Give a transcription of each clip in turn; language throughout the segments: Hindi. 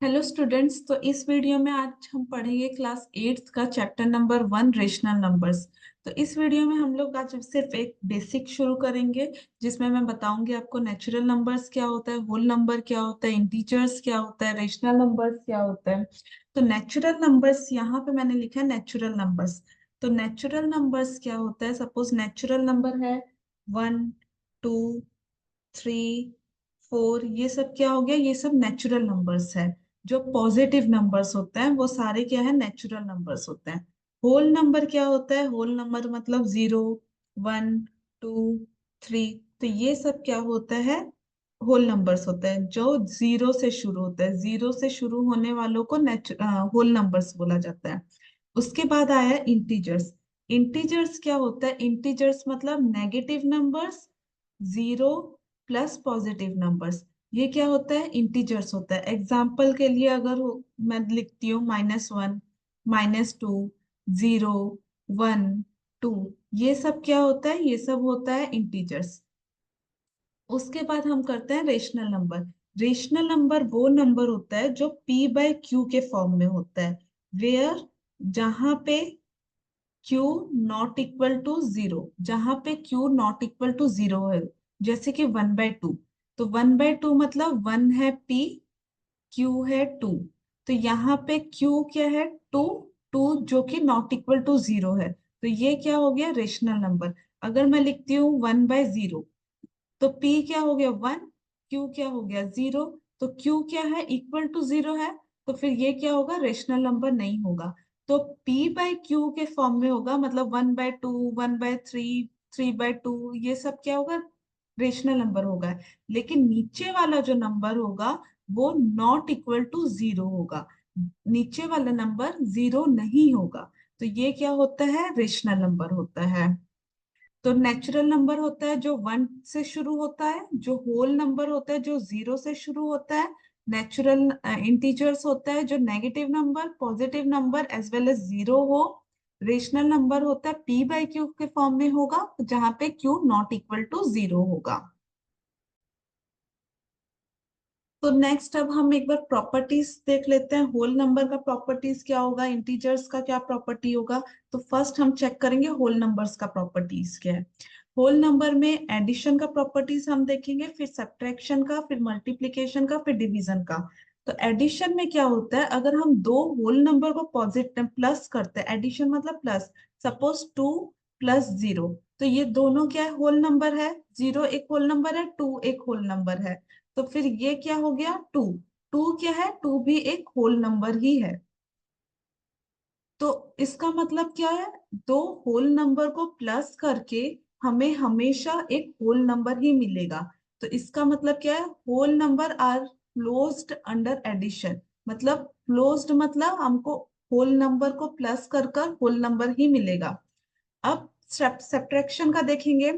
Hello students. तो इस वीडियो में आज हम पढ़ेंगे क्लास 8th का चैप्टर नंबर 1 रेशनल नंबर्स। तो इस वीडियो में हम लोग आज सिर्फ एक बेसिक शुरू करेंगे, जिसमें मैं बताऊंगी आपको नेचुरल नंबर्स क्या होता है, होल नंबर क्या होता है, इंटीजर्स क्या होता है, रेशनल नंबर्स क्या होता है। तो नेचुरल नंबर्स यहाँ पे मैंने लिखा है नेचुरल नंबर्स। तो नेचुरल नंबर्स क्या होता है, सपोज नेचुरल नंबर है 1 2 3 4, ये सब क्या हो गया, ये सब नेचुरल नंबर्स है। जो पॉजिटिव नंबर्स होते हैं वो सारे क्या है, नेचुरल नंबर्स होते हैं। होल नंबर क्या होता है, होल नंबर मतलब 0 1 2 3। तो ये सब क्या होता है, होल नंबर्स होते हैं जो जीरो से शुरू होते हैं। जीरो से शुरू होने वालों को होल नंबर्स बोला जाता है। उसके बाद आया इंटीजर्स। इंटीजर्स क्या होता है, इंटीजर्स मतलब negative numbers, zero plus positive numbers, ये क्या होता है, इंटीजर्स होता है। एग्जाम्पल के लिए अगर मैं लिखती हूँ -1 -2 0 1 2, ये सब क्या होता है, ये सब होता है इंटीजर्स। उसके बाद हम करते हैं रेशनल नंबर। रेशनल नंबर वो नंबर होता है जो p/q के फॉर्म में होता है। वेयर, जहां पे q not equal to zero, जहां पे q not equal to zero है। जैसे कि 1/2। तो 1/2 मतलब 1 है p, q है 2। तो यहाँ पे q क्या है, 2। 2 जो कि नॉट इक्वल टू जीरो है, तो ये क्या हो गया, रेशनल नंबर। अगर मैं लिखती हूँ 1/0, तो p क्या हो गया 1, q क्या हो गया 0। तो q क्या है, इक्वल टू जीरो है। तो फिर ये क्या होगा, रेशनल नंबर नहीं होगा। तो p/q के फॉर्म में होगा, मतलब 1/2 1/3 3/2, ये सब क्या होगा, रेशनल नंबर होगा। लेकिन नीचे वाला जो नंबर होगा वो नॉट इक्वल टू जीरो होगा। नीचे वाला नंबर जीरो नहीं होगा। तो ये क्या होता है, रेशनल नंबर होता है। तो नेचुरल नंबर होता है जो 1 से शुरू होता है। जो होल नंबर होता है जो 0 से शुरू होता है। नेचुरल इंटीजर्स होता है जो negative number, positive number as well as zero हो। रेशनल नंबर होता है p/q के फॉर्म में होगा, जहां पे q not equal to zero होगा। तो नेक्स्ट अब हम एक बार प्रॉपर्टीज देख लेते हैं। होल नंबर का प्रॉपर्टीज क्या होगा, इंटीजर्स का क्या प्रॉपर्टी होगा। तो फर्स्ट हम चेक करेंगे होल नंबर्स का प्रॉपर्टीज क्या है। होल नंबर में एडिशन का प्रॉपर्टीज हम देखेंगे, फिर सब्ट्रैक्शन का, फिर मल्टीप्लिकेशन का, फिर डिवीजन का। तो एडिशन में क्या होता है, अगर हम दो होल नंबर को पॉजिटिव प्लस करते हैं, एडिशन मतलब प्लस। सपोज 2 + 0, तो ये दोनों क्या है, होल नंबर है। 0 एक होल नंबर है, 2 एक होल नंबर है। तो फिर ये क्या हो गया, 2। 2 क्या है, 2 भी एक होल नंबर ही है। तो इसका मतलब क्या है, दो होल नंबर को प्लस करके हमें हमेशा एक होल नंबर ही मिलेगा। तो इसका मतलब क्या है, whole number are closed under addition. मतलब क्लोज्ड मतलब हमको होल नंबर को प्लस कर कर होल नंबर ही मिलेगा। अब सब्ट्रैक्शन का देखेंगे।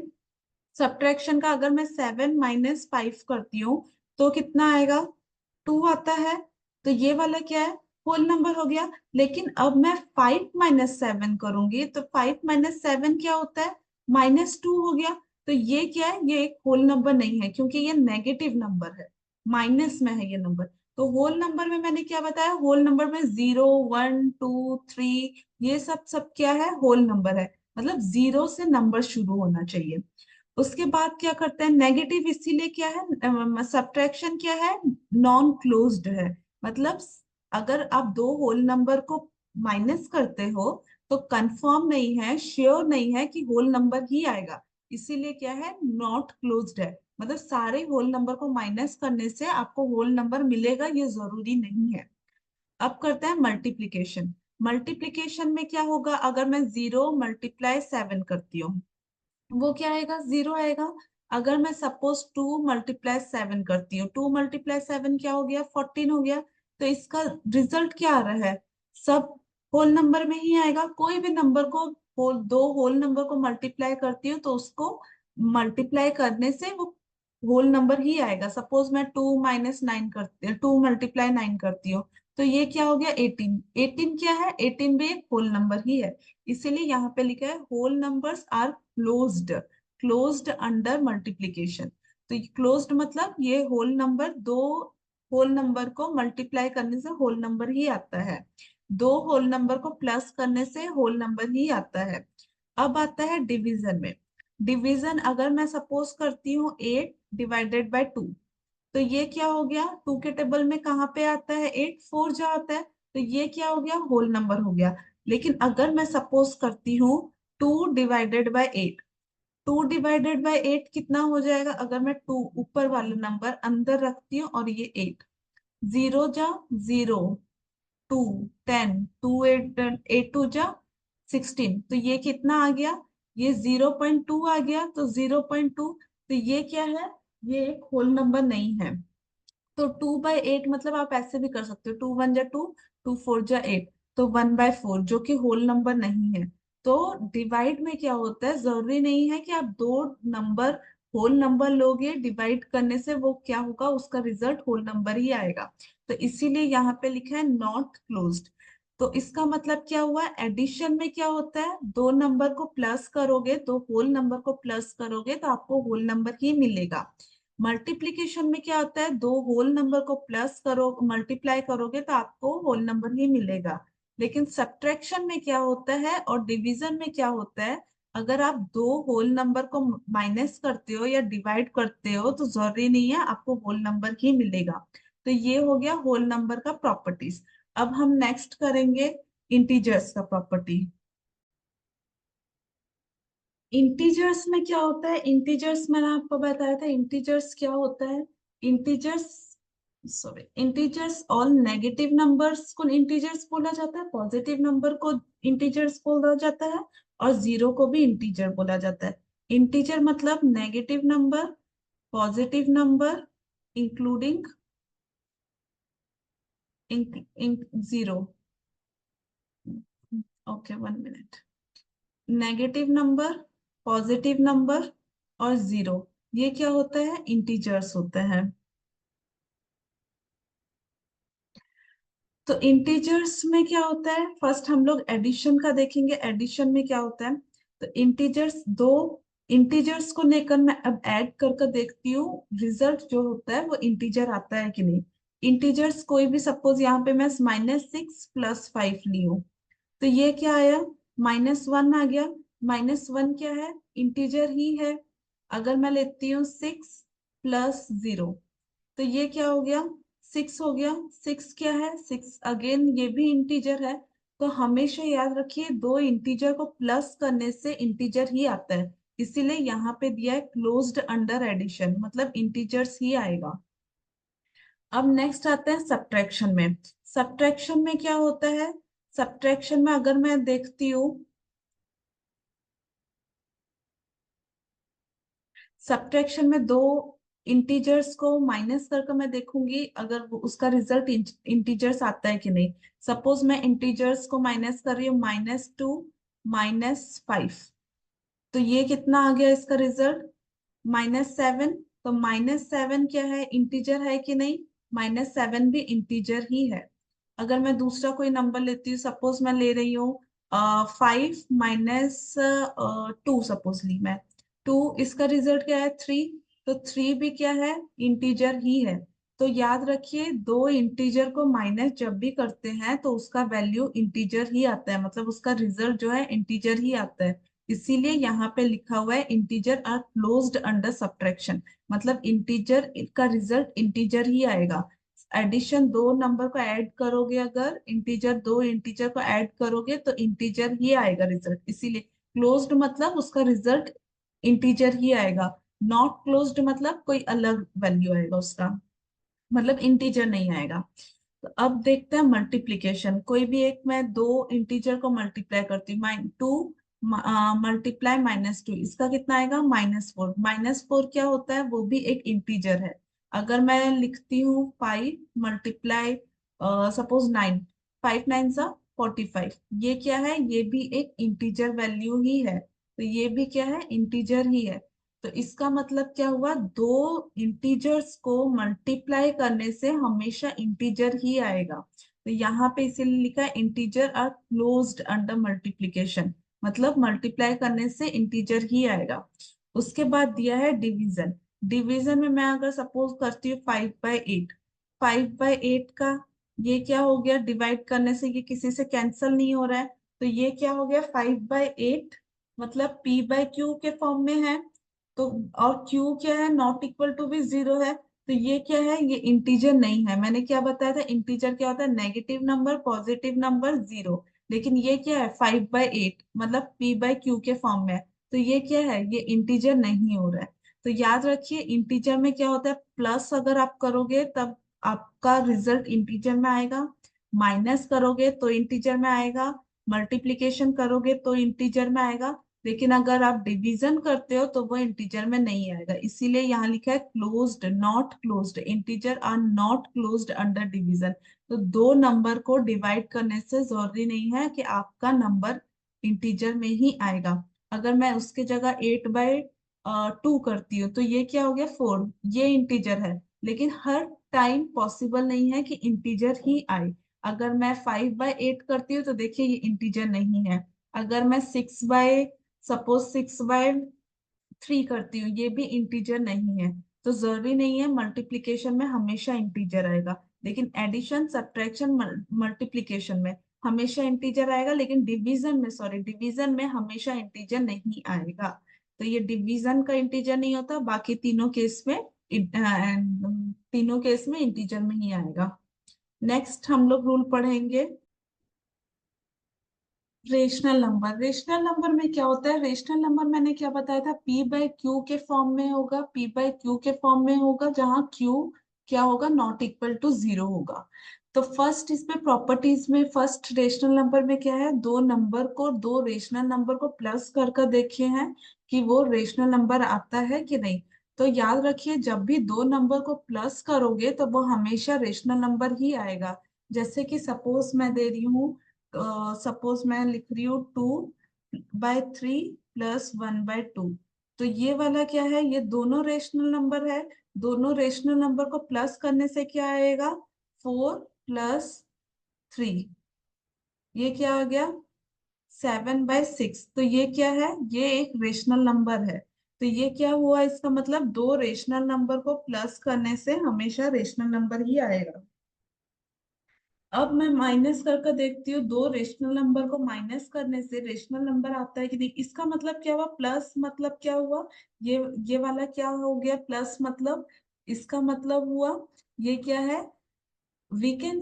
सब्ट्रैक्शन का अगर मैं 7 - 5 करती हूँ तो कितना आएगा, 2 आता है। तो ये वाला क्या है, होल नंबर हो गया। लेकिन अब मैं 5 - 7 करूंगी, तो 5 - 7 क्या होता है, -2 हो गया। तो ये क्या है, ये एक होल नंबर नहीं है, क्योंकि ये नेगेटिव नंबर है, माइनस में है ये नंबर। तो होल नंबर में मैंने क्या बताया, होल नंबर में 0 1 2 3, ये सब सब क्या है, होल नंबर है। मतलब जीरो से नंबर शुरू होना चाहिए। उसके बाद क्या करते हैं, नेगेटिव इसीलिए क्या है, सब्ट्रैक्शन क्या है, नॉन क्लोज्ड है। मतलब अगर आप दो होल नंबर को माइनस करते हो तो कंफर्म नहीं है, श्योर नहीं है कि होल नंबर ही आएगा। इसीलिए क्या है, नॉट क्लोज्ड है। मतलब सारे होल नंबर को माइनस करने से आपको होल नंबर मिलेगा, ये जरूरी नहीं है। अब करते हैं मल्टीप्लीकेशन। मल्टीप्लीकेशन में क्या होगा, अगर मैं 0 × 7 करती हूँ, वो क्या आएगा, 0 आएगा। अगर मैं सपोज 2 × 7 करती हूँ, 2 × 7 क्या हो गया, 14 हो गया। तो इसका रिजल्ट क्या आ रहा है, सब होल नंबर में ही आएगा। कोई भी नंबर को दो होल नंबर को मल्टीप्लाई करती हूँ तो उसको मल्टीप्लाई करने से वो होल नंबर ही आएगा। सपोज मैं 2 - 9 करती हूँ, 2 × 9 करती हूँ, तो ये क्या हो गया, 18। 18 क्या है, 18 भी एक होल नंबर ही है। इसीलिए यहाँ पे लिखा है whole numbers are closed, closed under multiplication. तो क्लोज्ड मतलब ये होल नंबर दो होल नंबर को मल्टीप्लाई करने से होल नंबर ही आता है, दो होल नंबर को प्लस करने से होल नंबर ही आता है। अब आता है डिवीजन में। डिवीजन अगर मैं सपोज करती हूँ 8/2, तो ये क्या हो गया, टू के टेबल में कहाँ पे आता है, 8 4 जा आता है, तो ये क्या हो गया, होल नंबर हो गया। लेकिन अगर मैं सपोज करती हूँ 2/8, 2/8 कितना हो जाएगा, अगर मैं टू ऊपर वाला नंबर अंदर रखती हूँ और ये 8, 0 जा 0, 2 10, 2 8 8 2 जा 16, तो ये कितना आ गया, ये 0.2 आ गया, तो 0.2, तो ये क्या है, ये एक होल नंबर नहीं है। तो 2/8 मतलब आप ऐसे भी कर सकते हो, 2 1 जा 2, 2 4 जा 8, तो 1/4 जो कि होल नंबर नहीं है। तो डिवाइड में क्या होता है, जरूरी नहीं है कि आप दो नंबर होल नंबर लोगे, डिवाइड करने से वो क्या होगा, उसका रिजल्ट होल नंबर ही आएगा। तो इसीलिए यहाँ पे लिखा है नॉट क्लोज्ड। तो इसका मतलब क्या हुआ, एडिशन में क्या होता है, दो नंबर को प्लस करोगे, दो होल नंबर को प्लस करोगे तो आपको होल नंबर ही मिलेगा। मल्टीप्लीकेशन में क्या होता है, दो होल नंबर को प्लस करो मल्टीप्लाई करोगे तो आपको होल नंबर ही मिलेगा। लेकिन सब्ट्रैक्शन में क्या होता है और डिवीजन में क्या होता है, अगर आप दो होल नंबर को माइनस करते हो या डिवाइड करते हो तो जरूरी नहीं है आपको होल नंबर ही मिलेगा। तो ये हो गया होल नंबर का प्रॉपर्टीज। अब हम नेक्स्ट करेंगे इंटीजर्स का प्रॉपर्टी। इंटीजर्स में क्या होता है, इंटीजर्स मैंने आपको बताया था, इंटीजर्स क्या होता है, integers, sorry, integers all negative numbers को इंटीजर्स बोला जाता है, पॉजिटिव नंबर को इंटीजर्स बोला जाता है, और जीरो को भी इंटीजर बोला जाता है। इंटीजर मतलब negative number, positive number, including zero. Okay, 1 minute. Negative number, positive number और जीरो, ये क्या होता है, इंटीजर्स होते हैं। तो इंटीजर्स में क्या होता है, फर्स्ट हम लोग एडिशन का देखेंगे, एडिशन में क्या होता है। तो इंटीजर्स, दो इंटीजर्स को लेकर मैं अब ऐड कर कर देखती हूँ रिजल्ट जो होता है वो इंटीजर आता है कि नहीं। इंटीजर्स कोई भी, सपोज यहाँ पे मैं -6 + 5 ली हूँ, तो ये क्या आया, -1 आ गया। -1 क्या है, इंटीजर ही है। अगर मैं लेती हूँ 6 + 0, तो ये क्या हो गया, 6 हो गया। 6 क्या है, 6 अगेन ये भी इंटीजर है। तो हमेशा याद रखिए दो इंटीजर को प्लस करने से इंटीजर ही आता है, इसीलिए यहाँ पे दिया है क्लोज्ड अंडर एडिशन, मतलब इंटीजर्स ही आएगा। अब नेक्स्ट आते हैं सब्ट्रैक्शन में। सब्ट्रैक्शन में क्या होता है, सब्ट्रैक्शन में अगर मैं देखती हूँ, सब्ट्रैक्शन में दो इंटीजर्स को माइनस करके मैं देखूंगी अगर उसका रिजल्ट इंटीजर्स आता है कि नहीं। सपोज मैं इंटीजर्स को माइनस कर रही हूँ, -2 -5, तो ये कितना आ गया इसका रिजल्ट, -7। तो -7 क्या है, इंटीजर है कि नहीं, -7 भी इंटीजर ही है। अगर मैं दूसरा कोई नंबर लेती हूँ, सपोज मैं ले रही हूँ 5 - 2, सपोज ली मैं 2, इसका रिजल्ट क्या है, 3। तो 3 भी क्या है, इंटीजर ही है। तो याद रखिए दो इंटीजर को माइनस जब भी करते हैं तो उसका वैल्यू इंटीजर ही आता है, मतलब उसका रिजल्ट जो है इंटीजर ही आता है। इसीलिए यहाँ पे लिखा हुआ है integer are closed under subtraction, मतलब इंटीजर का रिजल्ट इंटीजर ही आएगा। एडिशन, दो नंबर को ऐड करोगे, अगर इंटीजर दो इंटीजर को ऐड करोगे तो इंटीजर ही आएगा रिजल्ट, इसीलिए क्लोज्ड मतलब उसका रिजल्ट इंटीजर ही आएगा। नॉट क्लोज्ड मतलब कोई अलग वैल्यू आएगा उसका, मतलब इंटीजर नहीं आएगा। तो अब देखते हैं मल्टीप्लीकेशन, कोई भी एक मैं दो इंटीजर को मल्टीप्लाई करती हूँ, 2 मल्टीप्लाई -2, इसका कितना आएगा, -4। -4 क्या होता है, वो भी एक इंटीजर है। अगर मैं लिखती हूँ 5 सपोज 9, 5 9 सा 45, ये क्या है, ये भी एक इंटीजर वैल्यू ही है, तो ये भी क्या है, इंटीजर ही है। तो इसका मतलब क्या हुआ, दो इंटीजर्स को मल्टीप्लाई करने से हमेशा इंटीजर ही आएगा। तो यहाँ पे इसीलिए लिखा है integer are closed under multiplication, मतलब मल्टीप्लाई करने से इंटीजर ही आएगा। उसके बाद दिया है डिवीजन। डिवीजन में मैं अगर सपोज करती हूँ 5/8, 5/8 का ये क्या हो गया, डिवाइड करने से ये किसी से कैंसिल नहीं हो रहा है, तो ये क्या हो गया 5/8, मतलब p/q के फॉर्म में है। तो और q क्या है, नॉट इक्वल टू भी 0 है, तो ये क्या है, ये इंटीजर नहीं है। मैंने क्या बताया था, इंटीजर क्या होता है, नेगेटिव नंबर, पॉजिटिव नंबर, 0। लेकिन ये क्या है 5/8, मतलब p/q के फॉर्म में है, तो ये क्या है, ये इंटीजर नहीं हो रहा है। तो याद रखिए इंटीजर में क्या होता है, प्लस अगर आप करोगे तब आपका रिजल्ट इंटीजर में आएगा, माइनस करोगे तो इंटीजर में आएगा, मल्टीप्लिकेशन करोगे तो इंटीजर में आएगा, लेकिन अगर आप डिवीजन करते हो तो वो इंटीजर में नहीं आएगा। इसीलिए यहाँ लिखा है closed, not closed, integer are not closed under division. तो दो नंबर को डिवाइड करने से जरूरी नहीं है कि आपका नंबर इंटीजर में ही आएगा। अगर मैं उसके जगह 8/2 करती हूँ तो ये क्या हो गया 4, ये इंटीजर है, लेकिन हर टाइम पॉसिबल नहीं है कि इंटीजर ही आए। अगर मैं 5/8 करती हूँ तो देखिए ये इंटीजर नहीं है। अगर मैं 6/3 करती हूँ, ये भी इंटीजर नहीं है। तो जरूरी नहीं है मल्टीप्लिकेशन में हमेशा इंटीजर आएगा, लेकिन एडिशन, सब्ट्रैक्शन, मल्टीप्लिकेशन में हमेशा इंटीजर आएगा, लेकिन डिवीजन में, सॉरी, डिवीजन में हमेशा इंटीजर नहीं आएगा। तो ये डिवीजन का इंटीजर नहीं होता, बाकी तीनों केस में इंटीजर में ही आएगा। नेक्स्ट हम लोग रूल पढ़ेंगे रेशनल नंबर। रेशनल नंबर में क्या होता है, रेशनल नंबर मैंने क्या बताया था, p/q के फॉर्म में होगा, p/q के फॉर्म में होगा, जहां q क्या होगा, नॉट इक्वल टू 0 होगा। तो फर्स्ट इसमें प्रॉपर्टीज में, फर्स्ट रेशनल नंबर में क्या है, दो रेशनल नंबर को प्लस कर कर देखे हैं कि वो रेशनल नंबर आता है कि नहीं। तो याद रखिए जब भी दो नंबर को प्लस करोगे तो वो हमेशा रेशनल नंबर ही आएगा। जैसे कि सपोज मैं दे रही हूँ, सपोज मैं लिख रही हूँ 2/3 प्लस 1/2, तो ये वाला क्या है, ये दोनों रेशनल नंबर है। दोनों रेशनल नंबर को प्लस करने से क्या आएगा, 4+3, ये क्या आ गया 7/6। तो ये क्या है, ये एक रेशनल नंबर है। तो ये क्या हुआ, इसका मतलब दो रेशनल नंबर को प्लस करने से हमेशा रेशनल नंबर ही आएगा। अब मैं माइनस कर देखती हूँ, दो रेशनल नंबर को माइनस करने से रेशनल नंबर आता है कि नहीं। इसका मतलब क्या हुआ, प्लस मतलब क्या हुआ, ये वाला क्या हो गया प्लस, मतलब इसका मतलब हुआ ये क्या है, we can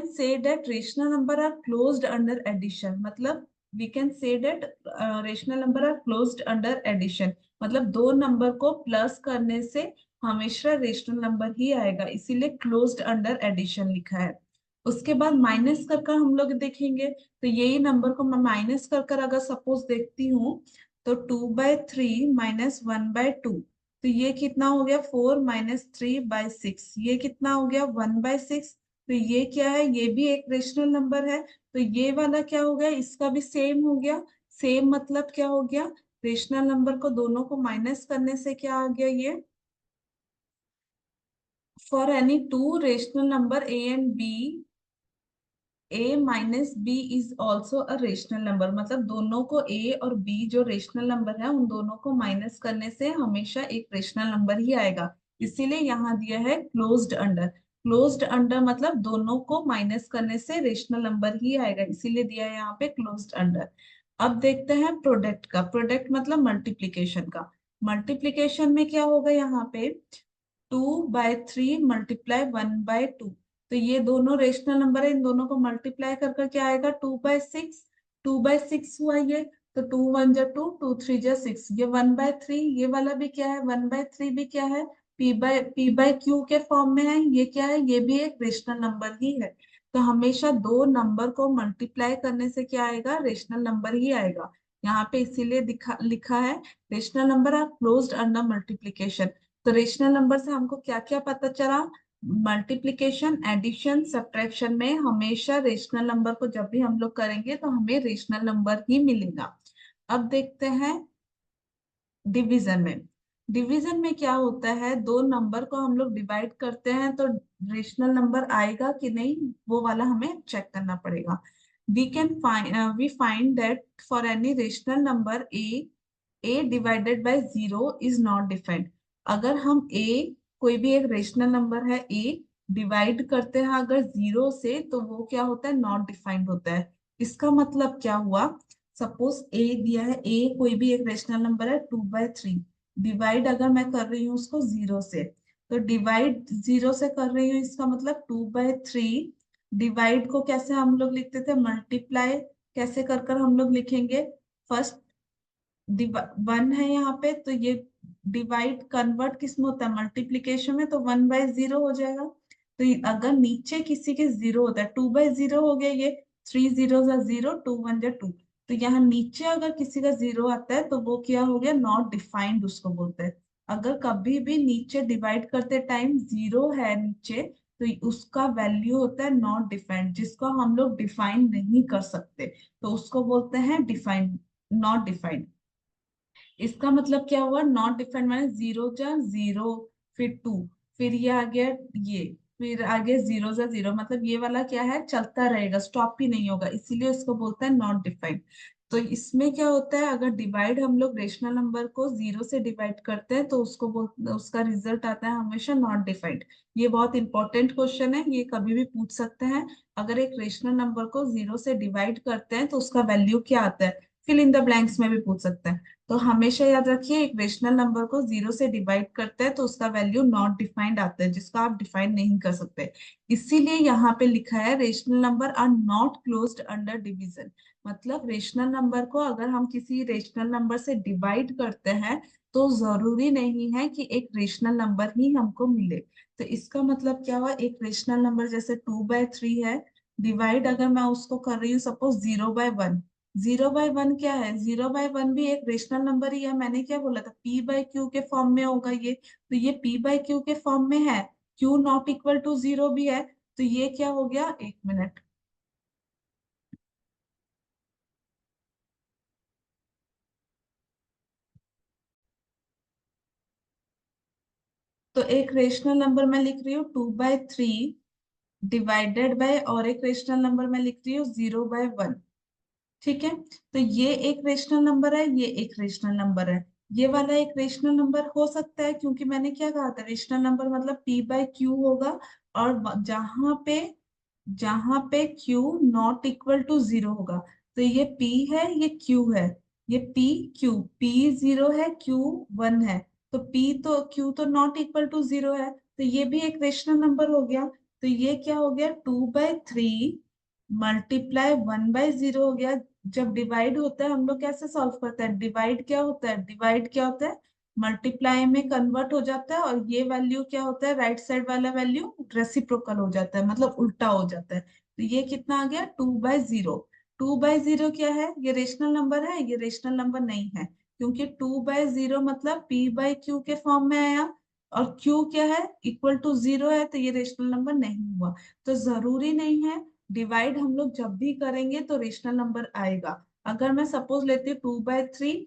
say that rational number are closed under addition, मतलब we can say that rational number are closed under addition, मतलब दो नंबर को प्लस करने से हमेशा रेशनल नंबर ही आएगा, इसीलिए क्लोज्ड अंडर एडिशन लिखा है। उसके बाद माइनस कर हम लोग देखेंगे, तो यही नंबर को मैं माइनस कर अगर सपोज देखती हूँ, तो 2/3 माइनस 1/2, तो ये कितना हो गया 4 - 3/6, ये कितना हो गया 1/6। तो ये क्या है, ये भी एक रेशनल नंबर है। तो ये वाला क्या हो गया, इसका भी सेम हो गया। सेम मतलब क्या हो गया, रेशनल नंबर को दोनों को माइनस करने से क्या आ गया, ये for any two rational number a and b, a - b is also a rational number, मतलब दोनों को a और b जो रेशनल नंबर है उन दोनों को माइनस करने से हमेशा एक रेशनल नंबर ही आएगा। इसीलिए यहाँ दिया है क्लोज्ड अंडर। क्लोज्ड अंडर मतलब दोनों को माइनस करने से रेशनल नंबर ही आएगा, इसीलिए दिया है यहाँ पे क्लोज्ड अंडर। अब देखते हैं प्रोडक्ट का। प्रोडक्ट मतलब मल्टीप्लीकेशन का। मल्टीप्लीकेशन में क्या होगा, यहाँ पे 2/3 × 1/2, तो ये दोनों रेशनल नंबर है, इन दोनों को मल्टीप्लाई कर क्या आएगा 2/6। 2/6 हुआ ये, तो 2 × 1 = 2, 2 × 3 = 6, ये 1/3, ये वाला भी क्या है 1/3 भी क्या है p/q के फॉर्म में है, ये क्या है, ये भी एक रेशनल नंबर ही है। तो हमेशा दो नंबर को मल्टीप्लाई करने से क्या आएगा, रेशनल नंबर ही आएगा। यहाँ पे इसीलिए लिखा है rational number are closed under multiplication. तो रेशनल नंबर से हमको क्या क्या पता चला, मल्टीप्लिकेशन, एडिशन, सब्ट्रैक्शन में हमेशा रेशनल नंबर को जब भी हम लोग करेंगे तो हमें रेशनल नंबर ही मिलेगा। अब देखते हैं डिवीजन में। डिवीजन में क्या होता है, दो नंबर को हम लोग डिवाइड करते हैं तो रेशनल नंबर आएगा कि नहीं, वो वाला हमें चेक करना पड़ेगा। we find that for any rational number a divided by 0 is not defined। अगर हम a, कोई भी एक रेशनल नंबर है a, डिवाइड करते हैं अगर जीरो से तो वो क्या होता है, नॉट डिफाइंड होता है। इसका मतलब क्या हुआ, सपोज ए दिया है, ए कोई भी एक रेशनल नंबर है 2/3, डिवाइड अगर मैं कर रही हूँ उसको जीरो से, तो डिवाइड जीरो से कर रही हूँ, इसका मतलब 2/3। डिवाइड को कैसे हम लोग लिखते थे, मल्टीप्लाई कैसे कर कर हम लोग लिखेंगे, फर्स्ट वन है यहाँ पे, तो ये डिवाइड कन्वर्ट किस में होता है, मल्टीप्लीकेशन में, तो 1/0 हो जाएगा। तो अगर नीचे किसी के जीरो होता है, 2/0 हो गया ये, 3 0 0, 2 1 2, तो यहाँ नीचे अगर किसी का जीरो आता है तो वो क्या हो गया, नॉट डिफाइंड उसको बोलते हैं। अगर कभी भी नीचे डिवाइड करते टाइम जीरो है नीचे, तो उसका वैल्यू होता है नॉट डिफाइंड, जिसको हम लोग डिफाइन नहीं कर सकते, तो उसको बोलते हैं डिफाइंड, नॉट डिफाइंड। इसका मतलब क्या हुआ, नॉट डिफाइंड माने जीरो जा जीरो, फिर टू, फिर ये आ गया, ये फिर आगे जीरो जा जीरो, मतलब ये वाला क्या है, चलता रहेगा, स्टॉप ही नहीं होगा, इसीलिए इसको बोलते हैं नॉट डिफाइंड। तो इसमें क्या होता है, अगर डिवाइड हम लोग रेशनल नंबर को जीरो से डिवाइड करते हैं तो उसको बोल, उसका रिजल्ट आता है हमेशा नॉट डिफाइंड। ये बहुत इंपॉर्टेंट क्वेश्चन है, ये कभी भी पूछ सकते हैं। अगर एक रेशनल नंबर को जीरो से डिवाइड करते हैं तो उसका वैल्यू क्या आता है, फिल इन द ब्लैंक्स में भी पूछ सकते हैं। तो हमेशा याद रखिए, एक रेशनल नंबर को जीरो से डिवाइड करते हैं तो उसका वैल्यू नॉट डिफाइंड आता है, जिसको आप डिफाइन नहीं कर सकते। इसीलिए यहाँ पे लिखा है rational number are not closed under division. मतलब रेशनल नंबर को अगर हम किसी रेशनल नंबर से डिवाइड करते हैं तो जरूरी नहीं है कि एक रेशनल नंबर ही हमको मिले। तो इसका मतलब क्या हुआ, एक रेशनल नंबर जैसे 2/3 है, डिवाइड अगर मैं उसको कर रही हूँ सपोज 0/1, 0/1 क्या है, 0/1 भी एक रेशनल नंबर ही है। मैंने क्या बोला था, p/q के फॉर्म में होगा ये, तो ये p/q के फॉर्म में है, q not equal to zero भी है, तो ये क्या हो गया, एक मिनट। तो एक रेशनल नंबर मैं लिख रही हूँ 2/3 डिवाइडेड बाय, और एक रेशनल नंबर मैं लिख रही हूँ 0/1। ठीक है, तो ये एक रेशनल नंबर है, ये एक रेशनल नंबर है। ये वाला एक रेशनल नंबर हो सकता है, क्योंकि मैंने क्या कहा था, रेशनल नंबर मतलब p/q होगा, और जहां पे q not equal to zero होगा, तो ये p है, ये q है, ये p जीरो है, q वन है, तो q तो नॉट इक्वल टू जीरो है, तो ये भी एक रेशनल नंबर हो गया। तो ये क्या हो गया, 2/3 मल्टीप्लाई 1/0 हो गया। जब डिवाइड होता है हम लोग कैसे सॉल्व करते हैं, डिवाइड क्या होता है, डिवाइड क्या होता है, मल्टीप्लाई में कन्वर्ट हो जाता है, और ये वैल्यू क्या होता है, राइट साइड वाला वैल्यू रेसिप्रोकल हो जाता है, मतलब उल्टा हो जाता है। तो ये कितना आ गया, 2/0। 2/0 क्या है, ये रेशनल नंबर है, ये रेशनल नंबर नहीं है, क्योंकि 2/0 मतलब p/q के फॉर्म में आया, और q क्या है, इक्वल टू जीरो है, तो ये रेशनल नंबर नहीं हुआ। तो जरूरी नहीं है, डिवाइड हम लोग जब भी करेंगे तो रेशनल नंबर आएगा। अगर मैं सपोज लेती हूँ 2/3,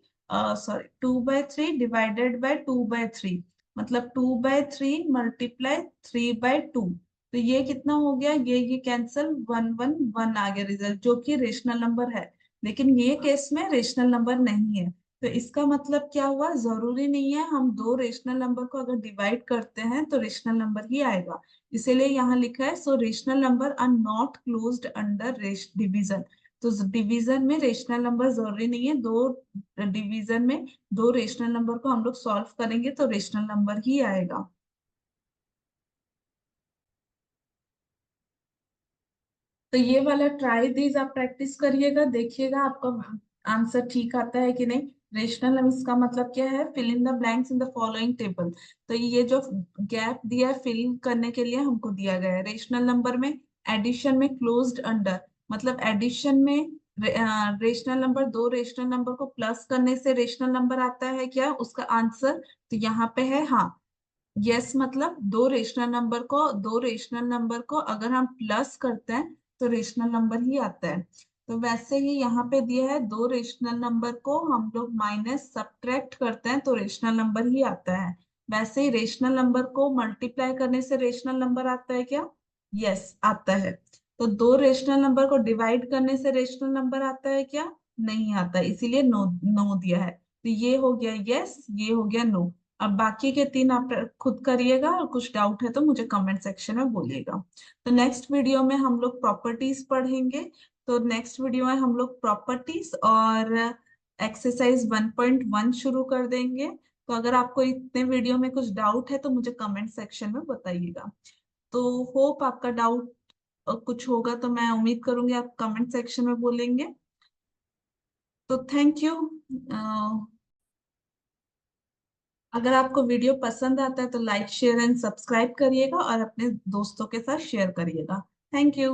सॉरी 2/3 डिवाइडेड बाय 2/3, मतलब 2/3 मल्टीप्लाई 3/2, तो ये कितना हो गया, ये कैंसल, 1 1 1 आ गया रिजल्ट, जो कि रेशनल नंबर है। लेकिन ये केस में रेशनल नंबर नहीं है। तो इसका मतलब क्या हुआ, जरूरी नहीं है हम दो रेशनल नंबर को अगर डिवाइड करते हैं तो रेशनल नंबर ही आएगा। इसीलिए यहाँ लिखा है, so rational number are not closed under division. तो डिवीजन में रेशनल नंबर जरूरी नहीं है, दो डिवीजन में दो रेशनल नंबर को हम लोग सॉल्व करेंगे तो रेशनल नंबर ही आएगा। तो ये वाला ट्राई दीज आप प्रैक्टिस करिएगा, देखिएगा आपका आंसर ठीक आता है कि नहीं। रेशनल नंबर इसका मतलब क्या है, fill in the blanks in the following table. तो ये जो गैप दिया है फिल करने के लिए हमको दिया गया है, रेशनल नंबर में एडिशन में क्लोज्ड अंडर, मतलब एडिशन में रेशनल नंबर, दो रेशनल नंबर को प्लस करने से रेशनल नंबर आता है क्या, उसका आंसर तो यहाँ पे है हाँ। यस, मतलब दो रेशनल नंबर को अगर हम प्लस करते हैं तो रेशनल नंबर ही आता है। तो वैसे ही यहाँ पे दिया है, दो रेशनल नंबर को हम लोग माइनस सब्ट्रैक्ट करते हैं तो रेशनल नंबर ही आता है। वैसे ही रेशनल नंबर को मल्टीप्लाई करने से रेशनल नंबर आता है क्या, यस आता है। तो दो रेशनल नंबर को डिवाइड करने से रेशनल नंबर आता है क्या, नहीं आता, इसीलिए नो नो दिया है। तो ये हो गया यस, ये हो गया नो। अब बाकी के 3 आप खुद करिएगा, और कुछ डाउट है तो मुझे कमेंट सेक्शन में बोलिएगा। तो नेक्स्ट वीडियो में हम लोग प्रॉपर्टीज पढ़ेंगे। तो नेक्स्ट वीडियो में हम लोग प्रॉपर्टीज और एक्सरसाइज 1.1 शुरू कर देंगे। तो अगर आपको इतने वीडियो में कुछ डाउट है तो मुझे कमेंट सेक्शन में बताइएगा। तो होप आपका डाउट कुछ होगा, तो मैं उम्मीद करूंगी आप कमेंट सेक्शन में बोलेंगे। तो थैंक यू। अगर आपको वीडियो पसंद आता है तो लाइक शेयर एंड सब्सक्राइब करिएगा, और अपने दोस्तों के साथ शेयर करिएगा। Thank you.